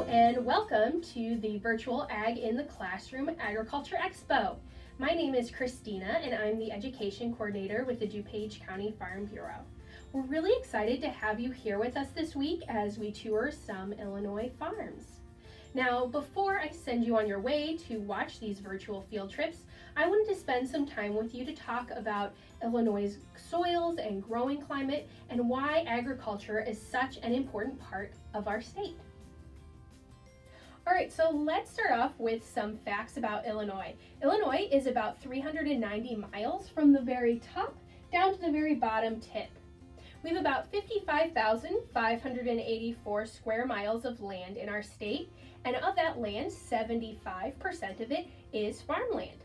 and welcome to the virtual Ag in the Classroom Agriculture Expo. My name is Christina and I'm the Education Coordinator with the DuPage County Farm Bureau. We're really excited to have you here with us this week as we tour some Illinois farms. Now, before I send you on your way to watch these virtual field trips, I wanted to spend some time with you to talk about Illinois' soils and growing climate and why agriculture is such an important part of our state. All right, so let's start off with some facts about Illinois. Illinois is about 390 miles from the very top down to the very bottom tip. We have about 55,584 square miles of land in our state, and of that land, 75% of it is farmland.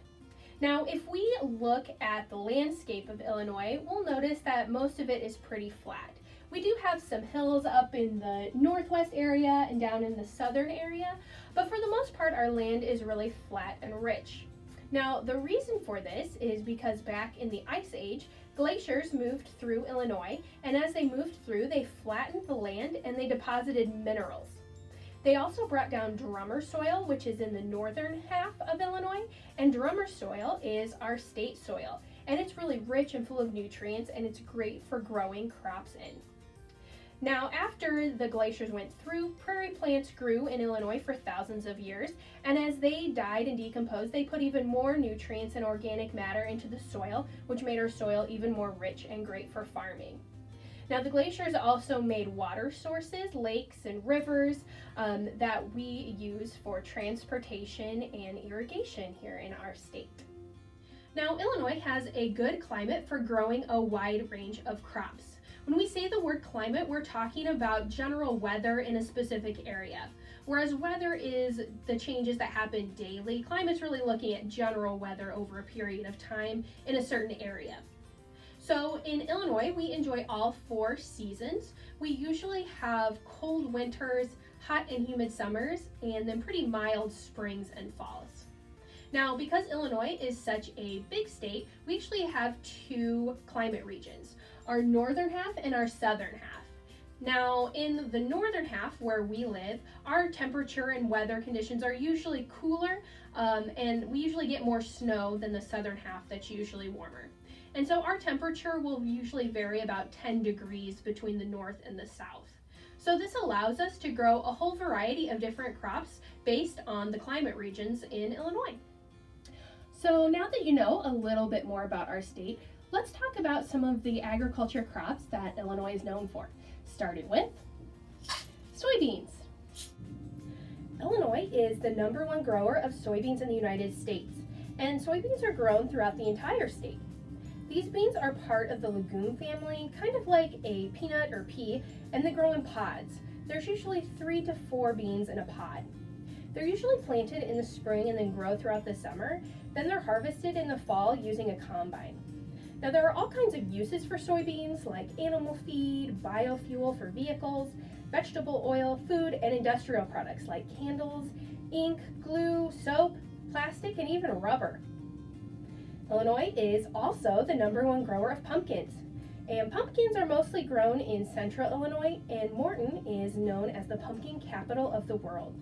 Now, if we look at the landscape of Illinois, we'll notice that most of it is pretty flat. We do have some hills up in the northwest area and down in the southern area, but for the most part, our land is really flat and rich. Now, the reason for this is because back in the Ice Age, glaciers moved through Illinois, and as they moved through, they flattened the land and they deposited minerals. They also brought down drummer soil, which is in the northern half of Illinois, and drummer soil is our state soil, and it's really rich and full of nutrients, and it's great for growing crops in. Now, after the glaciers went through, prairie plants grew in Illinois for thousands of years, and as they died and decomposed, they put even more nutrients and organic matter into the soil, which made our soil even more rich and great for farming. Now, the glaciers also made water sources, lakes and rivers that we use for transportation and irrigation here in our state. Now, Illinois has a good climate for growing a wide range of crops. When we say the word climate, we're talking about general weather in a specific area. Whereas weather is the changes that happen daily, climate's really looking at general weather over a period of time in a certain area. So in Illinois, we enjoy all 4 seasons. We usually have cold winters, hot and humid summers, and then pretty mild springs and falls. Now, because Illinois is such a big state, we actually have 2 climate regions, our northern half and our southern half. Now, in the northern half where we live, our temperature and weather conditions are usually cooler, and we usually get more snow than the southern half that's usually warmer. And so our temperature will usually vary about 10 degrees between the north and the south. So this allows us to grow a whole variety of different crops based on the climate regions in Illinois. So now that you know a little bit more about our state, let's talk about some of the agriculture crops that Illinois is known for, starting with soybeans. Illinois is the #1 grower of soybeans in the United States, and soybeans are grown throughout the entire state. These beans are part of the legume family, kind of like a peanut or pea, and they grow in pods. There's usually 3 to 4 beans in a pod. They're usually planted in the spring and then grow throughout the summer. Then they're harvested in the fall using a combine. Now, there are all kinds of uses for soybeans, like animal feed, biofuel for vehicles, vegetable oil, food, and industrial products like candles, ink, glue, soap, plastic, and even rubber. Illinois is also the #1 grower of pumpkins. And pumpkins are mostly grown in central Illinois, and Morton is known as the pumpkin capital of the world.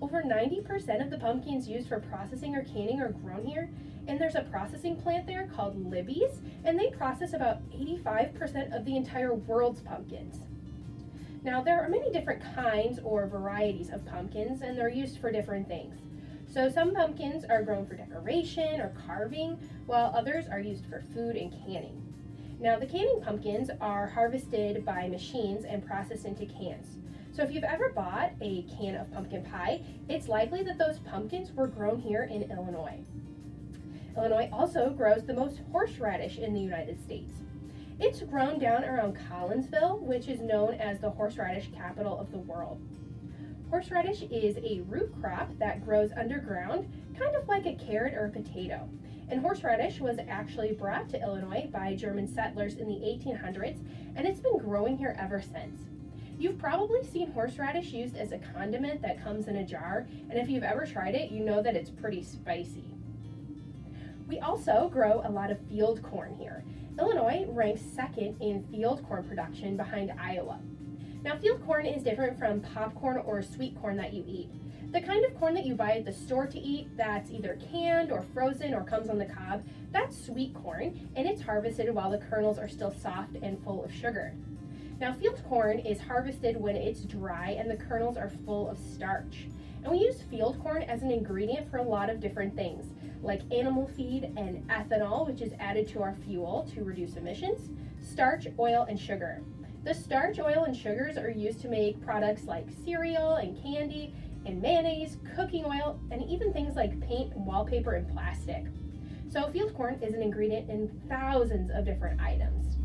Over 90% of the pumpkins used for processing or canning are grown here, and there's a processing plant there called Libby's, and they process about 85% of the entire world's pumpkins. Now, there are many different kinds or varieties of pumpkins, and they're used for different things. So some pumpkins are grown for decoration or carving, while others are used for food and canning. Now, the canning pumpkins are harvested by machines and processed into cans. So if you've ever bought a can of pumpkin pie, it's likely that those pumpkins were grown here in Illinois. Illinois also grows the most horseradish in the United States. It's grown down around Collinsville, which is known as the horseradish capital of the world. Horseradish is a root crop that grows underground, kind of like a carrot or a potato. And horseradish was actually brought to Illinois by German settlers in the 1800s, and it's been growing here ever since. You've probably seen horseradish used as a condiment that comes in a jar, and if you've ever tried it, you know that it's pretty spicy. We also grow a lot of field corn here. Illinois ranks second in field corn production behind Iowa. Now, field corn is different from popcorn or sweet corn that you eat. The kind of corn that you buy at the store to eat that's either canned or frozen or comes on the cob, that's sweet corn, and it's harvested while the kernels are still soft and full of sugar. Now, field corn is harvested when it's dry and the kernels are full of starch. And we use field corn as an ingredient for a lot of different things, like animal feed and ethanol, which is added to our fuel to reduce emissions, starch, oil, and sugar. The starch, oil, and sugars are used to make products like cereal and candy and mayonnaise, cooking oil, and even things like paint, wallpaper, and plastic. So field corn is an ingredient in thousands of different items.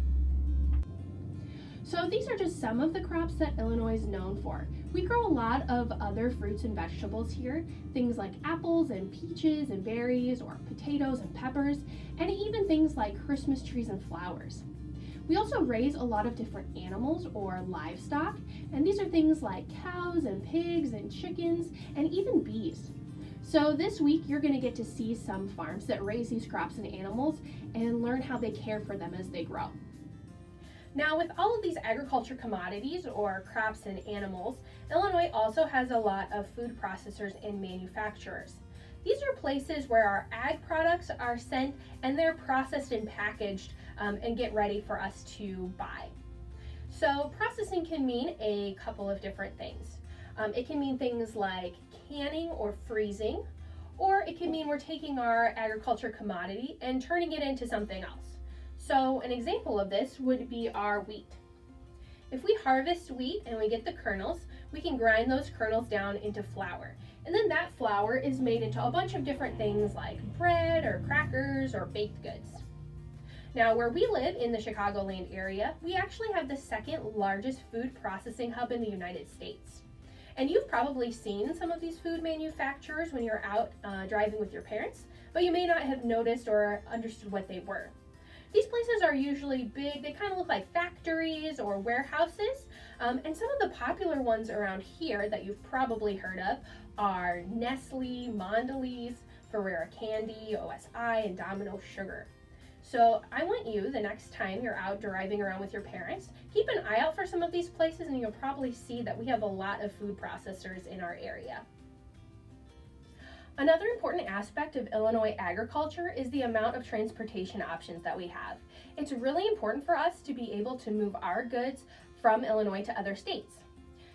So these are just some of the crops that Illinois is known for. We grow a lot of other fruits and vegetables here, things like apples and peaches and berries, or potatoes and peppers, and even things like Christmas trees and flowers. We also raise a lot of different animals or livestock, and these are things like cows and pigs and chickens and even bees. So this week you're going to get to see some farms that raise these crops and animals and learn how they care for them as they grow. Now, with all of these agriculture commodities or crops and animals, Illinois also has a lot of food processors and manufacturers. These are places where our ag products are sent and they're processed and packaged and get ready for us to buy. So processing can mean a couple of different things. It can mean things like canning or freezing, or it can mean we're taking our agriculture commodity and turning it into something else. So an example of this would be our wheat. If we harvest wheat and we get the kernels, we can grind those kernels down into flour. And then that flour is made into a bunch of different things like bread or crackers or baked goods. Now, where we live in the Chicagoland area, we actually have the second largest food processing hub in the United States. And you've probably seen some of these food manufacturers when you're out driving with your parents, but you may not have noticed or understood what they were. These places are usually big, they kind of look like factories or warehouses, and some of the popular ones around here that you've probably heard of are Nestle, Mondelez, Ferrera Candy, OSI, and Domino Sugar. So I want you, the next time you're out driving around with your parents, keep an eye out for some of these places and you'll probably see that we have a lot of food processors in our area. Another important aspect of Illinois agriculture is the amount of transportation options that we have. It's really important for us to be able to move our goods from Illinois to other states.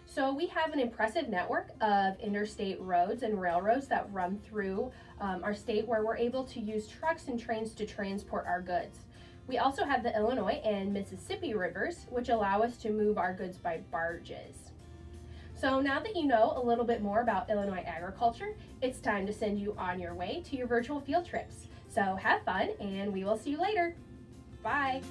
So we have an impressive network of interstate roads and railroads that run through our state where we're able to use trucks and trains to transport our goods. We also have the Illinois and Mississippi rivers, which allow us to move our goods by barges. So now that you know a little bit more about Illinois agriculture, it's time to send you on your way to your virtual field trips. So have fun, and we will see you later. Bye.